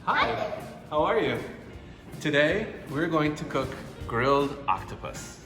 Hi, how are you? Today we're going to cook grilled octopus.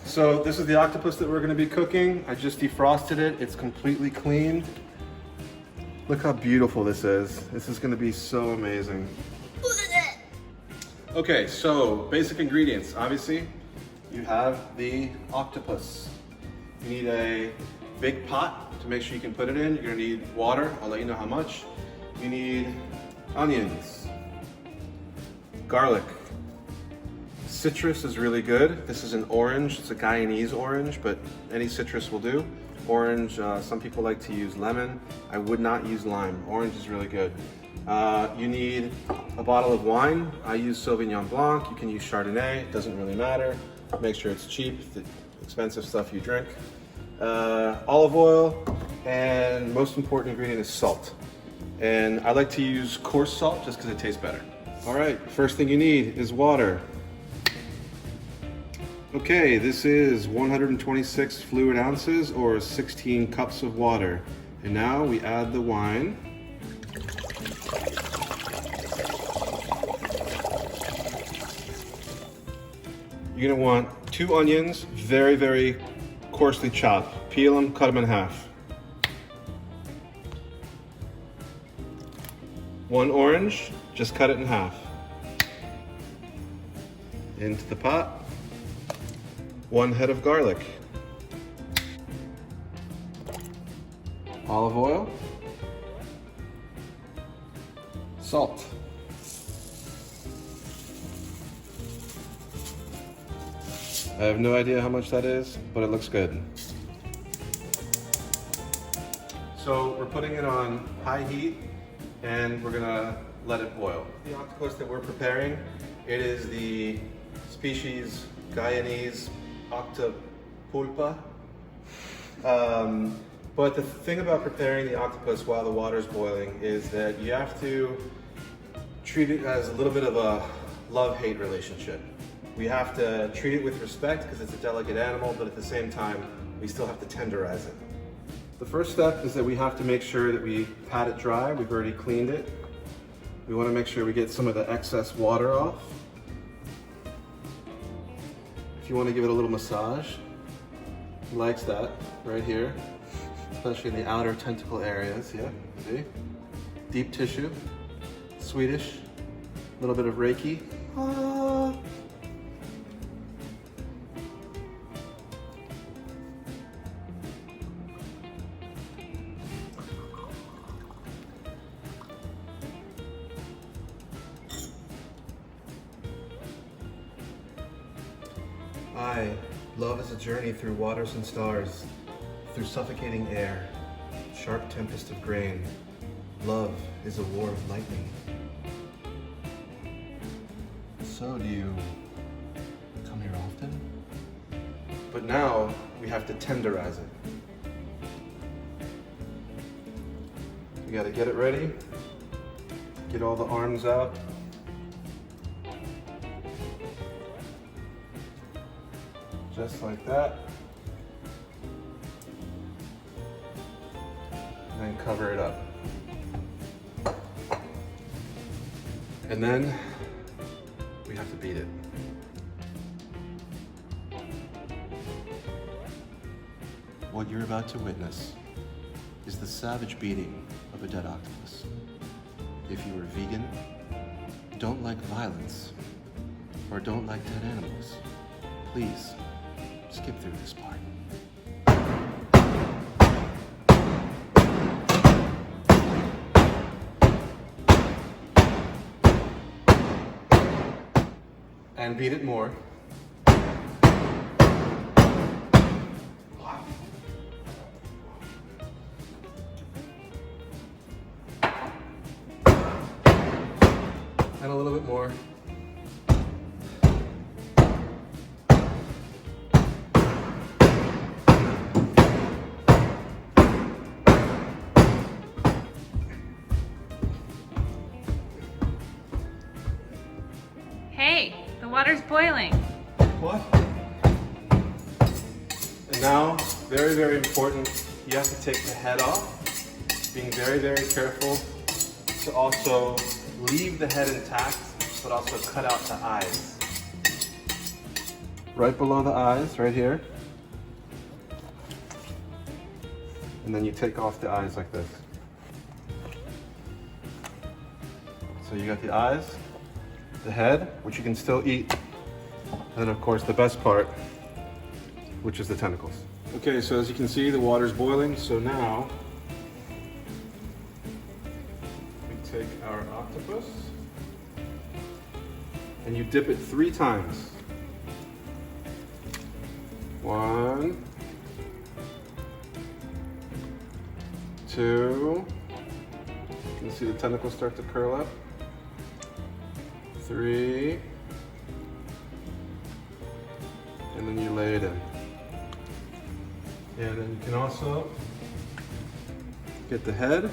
So this is the octopus that we're going to be cooking. I just defrosted it. It's completely clean. Look how beautiful this is. This is going to be so amazing. Okay, so basic ingredients. Obviously, you have the octopus. You need a big pot to make sure you can put it in. You're going to need water. I'll let you know how much. You need onions, garlic. Citrus is really good. This is an orange. It's a Guyanese orange, but any citrus will do. Orange, some people like to use lemon. I would not use lime. Orange is really good. You need a bottle of wine. I use Sauvignon Blanc. You can use Chardonnay. It doesn't really matter. Make sure it's cheap, the expensive stuff you drink. Olive oil, and most important ingredient is salt. And I like to use coarse salt just because it tastes better. All right, first thing you need is water. Okay, this is 126 fluid ounces or 16 cups of water. And now we add the wine. You're gonna want 2 onions, very, very coarsely chopped. Peel them, cut them in half. 1 orange, just cut it in half. Into the pot. 1 head of garlic. Olive oil. Salt. I have no idea how much that is, but it looks good. So we're putting it on high heat and we're gonna let it boil. The octopus that we're preparing, it is the species Guyanese octopulpa. But the thing about preparing the octopus while the water's boiling is that you have to treat it as a little bit of a love-hate relationship. We have to treat it with respect because it's a delicate animal, but at the same time, we still have to tenderize it. The first step is that we have to make sure that we pat it dry. We've already cleaned it. We want to make sure we get some of the excess water off. If you want to give it a little massage, he likes that right here, especially in the outer tentacle areas. Yeah, see? Deep tissue, Swedish, a little bit of Reiki. Love is a journey through waters and stars, through suffocating air, sharp tempest of grain. Love is a war of lightning. So do you come here often? But now we have to tenderize it. We gotta get it ready, get all the arms out. Just like that. And then cover it up. And then we have to beat it. What you're about to witness is the savage beating of a dead octopus. If you are vegan, don't like violence, or don't like dead animals, please skip through this part. And beat it more. And a little bit more. Hey, the water's boiling. What? And now, very, very important, you have to take the head off, being very, very careful to also leave the head intact, but also cut out the eyes. Right below the eyes, right here. And then you take off the eyes like this. So you got the eyes, the head, which you can still eat, and then of course the best part, which is the tentacles. Okay, so as you can see, the water's boiling, so now we take our octopus and you dip it 3 times. 1, 2, you can see the tentacles start to curl up. 3, and then you lay it in. And then you can also get the head,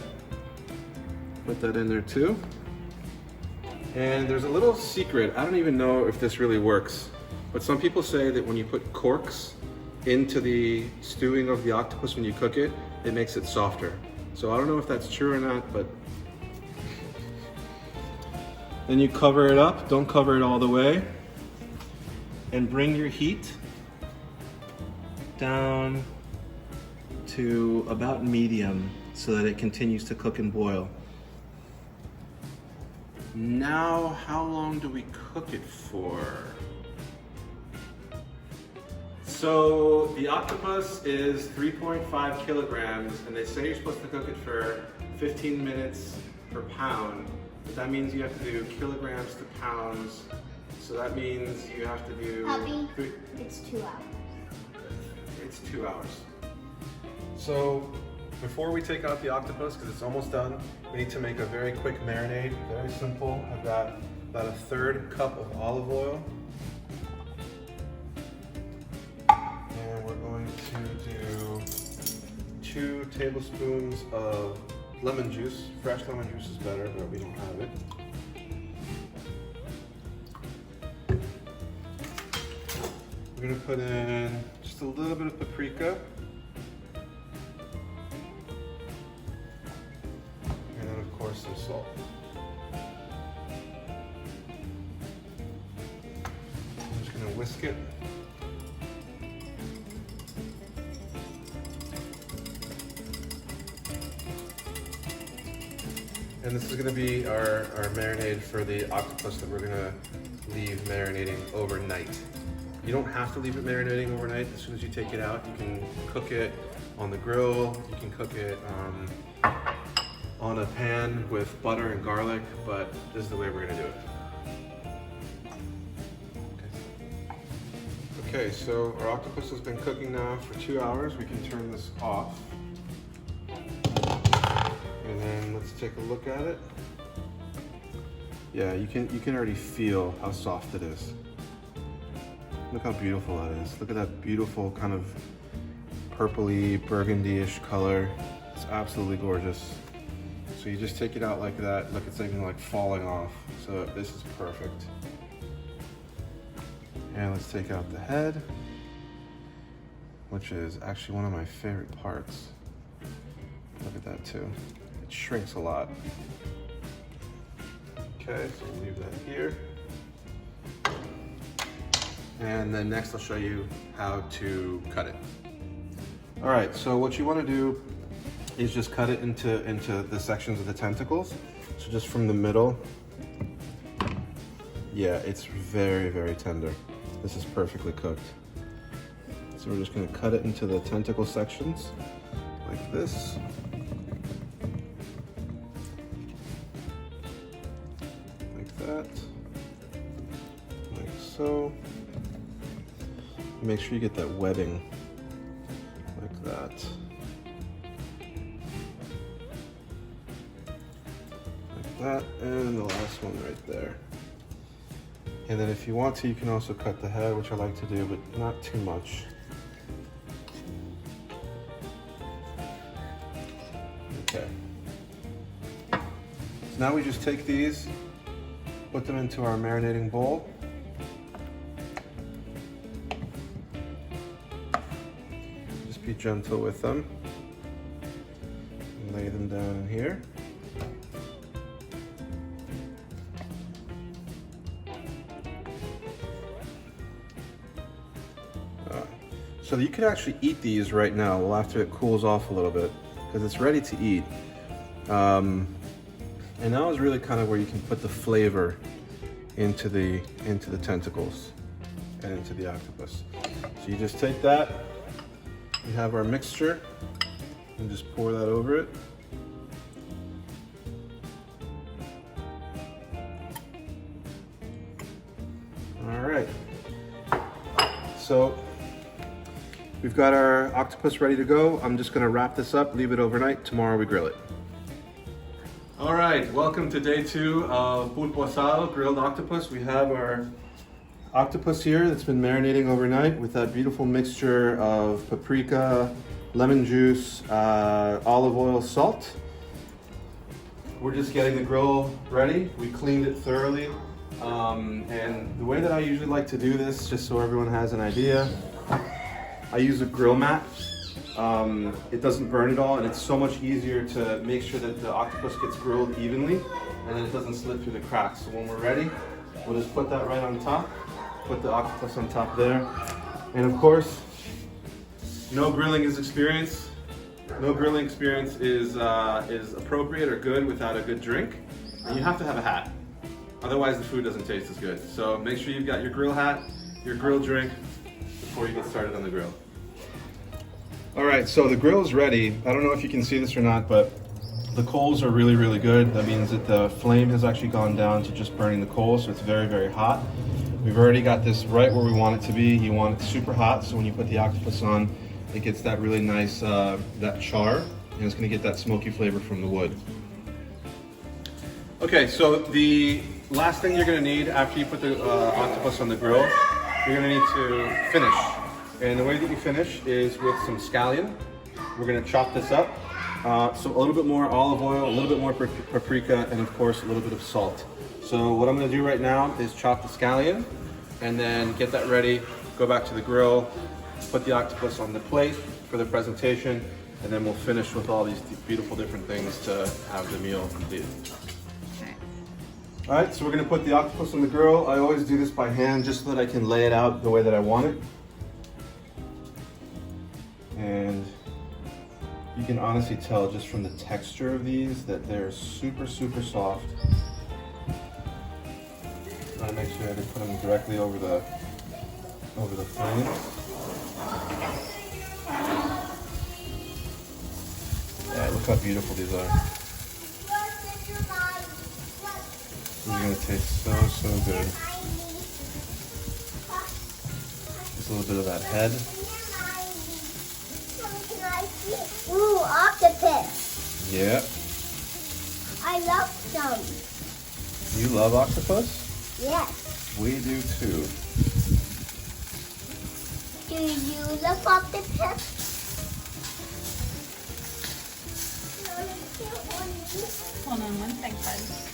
put that in there too. And there's a little secret, I don't even know if this really works, but some people say that when you put corks into the stewing of the octopus when you cook it, it makes it softer. So I don't know if that's true or not, but then you cover it up, don't cover it all the way, and bring your heat down to about medium so that it continues to cook and boil. Now, how long do we cook it for? So the octopus is 3.5 kilograms, and they say you're supposed to cook it for 15 minutes per pound, but that means you have to do kilograms to pounds. So that means you have to do... Puppy, it's 2 hours. It's 2 hours. So before we take out the octopus, because it's almost done, we need to make a very quick marinade, very simple. I've got about 1/3 cup of olive oil. And we're going to do 2 tablespoons of lemon juice. Fresh lemon juice is better, but we don't have it. We're gonna put in just a little bit of paprika. And then of course some salt. I'm just gonna whisk it. And this is gonna be our marinade for the octopus that we're gonna leave marinating overnight. You don't have to leave it marinating overnight. As soon as you take it out, you can cook it on the grill. You can cook it on a pan with butter and garlic, but this is the way we're gonna do it. Okay, so our octopus has been cooking now for 2 hours. We can turn this off. And then let's take a look at it. Yeah, you can already feel how soft it is. Look how beautiful that is. Look at that beautiful kind of purpley, burgundy-ish color. It's absolutely gorgeous. So you just take it out like that. Look, it's even like falling off. So this is perfect. And let's take out the head, which is actually one of my favorite parts. Look at that too. It shrinks a lot. Okay, so we'll leave that here. And then next I'll show you how to cut it. All right, so what you want to do is just cut it into the sections of the tentacles. So just from the middle. Yeah, it's very, very tender. This is perfectly cooked. So we're just going to cut it into the tentacle sections like this. Like that. Like so. Make sure you get that webbing like that. Like that, and the last one right there. And then if you want to, you can also cut the head, which I like to do, but not too much. Okay. So now we just take these, put them into our marinating bowl. Be gentle with them. And lay them down in here. so you can actually eat these right now, well, after it cools off a little bit, because it's ready to eat. And now is really kind of where you can put the flavor into the tentacles and into the octopus. So you just take that, we have our mixture, and just pour that over it. All right, so we've got our octopus ready to go. I'm just gonna wrap this up, leave it overnight. Tomorrow we grill it. All right, welcome to day 2 of pulpo asado, grilled octopus. We have our octopus here that's been marinating overnight with that beautiful mixture of paprika, lemon juice, olive oil, salt. We're just getting the grill ready. We cleaned it thoroughly. And the way that I usually like to do this, just so everyone has an idea, I use a grill mat. It doesn't burn at all, and it's so much easier to make sure that the octopus gets grilled evenly and then it doesn't slip through the cracks. So when we're ready, we'll just put that right on top, put the octopus on top there. And of course, no grilling experience is appropriate or good without a good drink. And you have to have a hat. Otherwise the food doesn't taste as good. So make sure you've got your grill hat, your grill drink before you get started on the grill. All right, so the grill is ready. I don't know if you can see this or not, but the coals are really, really good. That means that the flame has actually gone down to just burning the coals, so it's very, very hot. We've already got this right where we want it to be. You want it super hot, so when you put the octopus on, it gets that really nice, that char, and it's gonna get that smoky flavor from the wood. Okay, so the last thing you're gonna need after you put the octopus on the grill, you're gonna need to finish. And the way that you finish is with some scallion. We're gonna chop this up. So a little bit more olive oil, a little bit more paprika, and of course a little bit of salt. So what I'm gonna do right now is chop the scallion and then get that ready, go back to the grill, put the octopus on the plate for the presentation, and then we'll finish with all these beautiful different things to have the meal completed. All right, so we're gonna put the octopus on the grill. I always do this by hand just so that I can lay it out the way that I want it. And you can honestly tell just from the texture of these that they're super, super soft. I want to make sure to put them directly over the flame. Yeah, look how beautiful these are. These are going to taste so, so good. Just a little bit of that head. Ooh, octopus. Yeah. I love them. You love octopus? Yes. We do too. Do you love octopus? Hold on one second.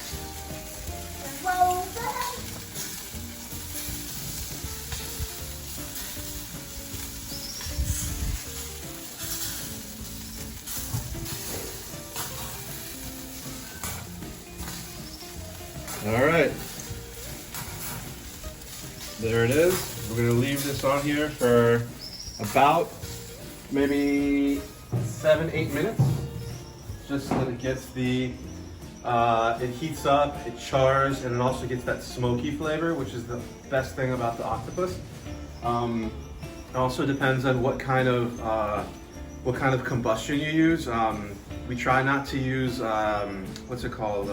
All right, there it is. We're gonna leave this on here for about maybe 7-8 minutes, just so that it gets it heats up, it chars, and it also gets that smoky flavor, which is the best thing about the octopus. It also depends on what kind of combustion you use. We try not to use what's it called?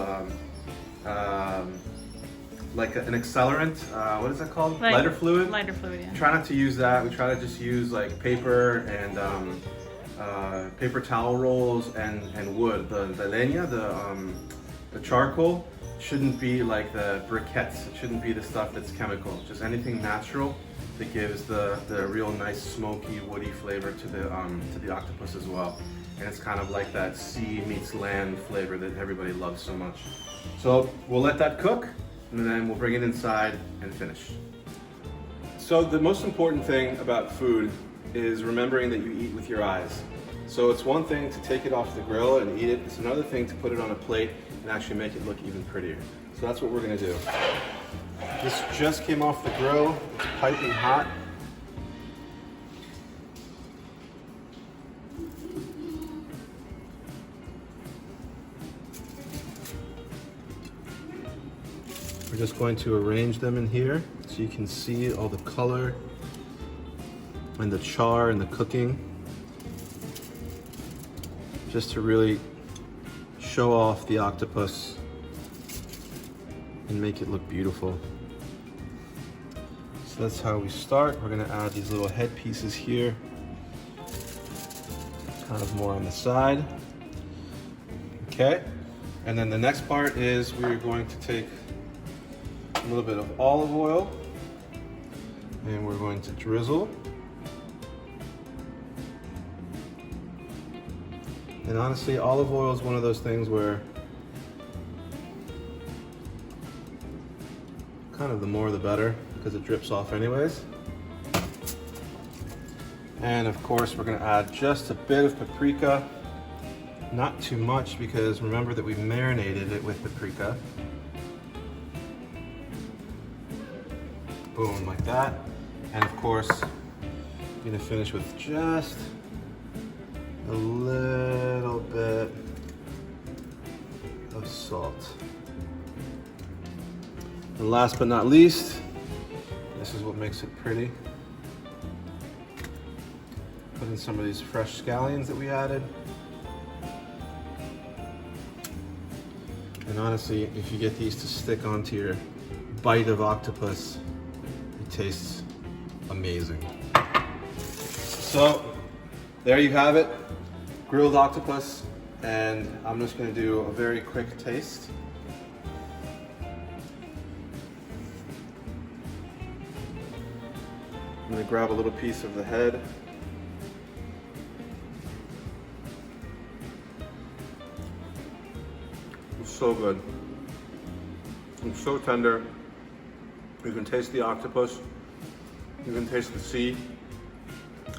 Like an accelerant. What is that called? Lighter fluid. Lighter fluid. Yeah. Try not to use that. We try to just use like paper and paper towel rolls and wood. The leña, the charcoal, shouldn't be like the briquettes. It shouldn't be the stuff that's chemical. Just anything natural that gives the real nice smoky woody flavor to the octopus as well. And it's kind of like that sea meets land flavor that everybody loves so much. So we'll let that cook, and then we'll bring it inside and finish. So the most important thing about food is remembering that you eat with your eyes. So it's one thing to take it off the grill and eat it. It's another thing to put it on a plate and actually make it look even prettier. So that's what we're gonna do. This just came off the grill. It's piping hot. We're just going to arrange them in here so you can see all the color and the char and the cooking. Just to really show off the octopus and make it look beautiful. So that's how we start. We're gonna add these little head pieces here, kind of more on the side. Okay, and then the next part is we're going to take a little bit of olive oil and we're going to drizzle. And honestly, olive oil is one of those things where kind of the more the better, because it drips off anyways. And of course, we're gonna add just a bit of paprika. Not too much, because remember that we marinated it with paprika. Boom, like that. And of course, I'm gonna finish with just a little bit of salt. And last but not least, this is what makes it pretty. Put in some of these fresh scallions that we added. And honestly, if you get these to stick onto your bite of octopus, it tastes amazing. So, there you have it, grilled octopus, and I'm just gonna do a very quick taste. I'm gonna grab a little piece of the head. It's so good. It's so tender. You can taste the octopus. You can taste the sea,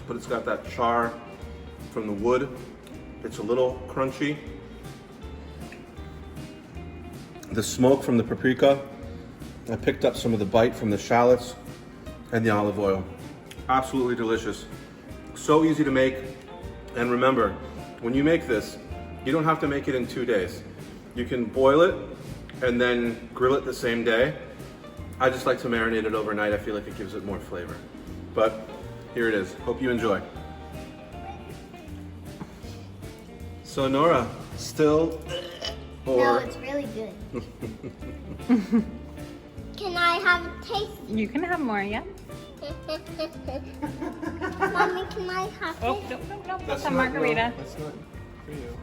but it's got that char from the wood. It's a little crunchy. The smoke from the paprika. I picked up some of the bite from the shallots and the olive oil. Absolutely delicious. So easy to make. And remember, when you make this, you don't have to make it in 2 days. You can boil it and then grill it the same day. I just like to marinate it overnight. I feel like it gives it more flavor. But here it is. Hope you enjoy. So Nora, still No, or it's really good. Can I have a taste? You can have more, yeah? Mommy, can I have Oh, it? no. That's That's a not- margarita. no, that's not for you.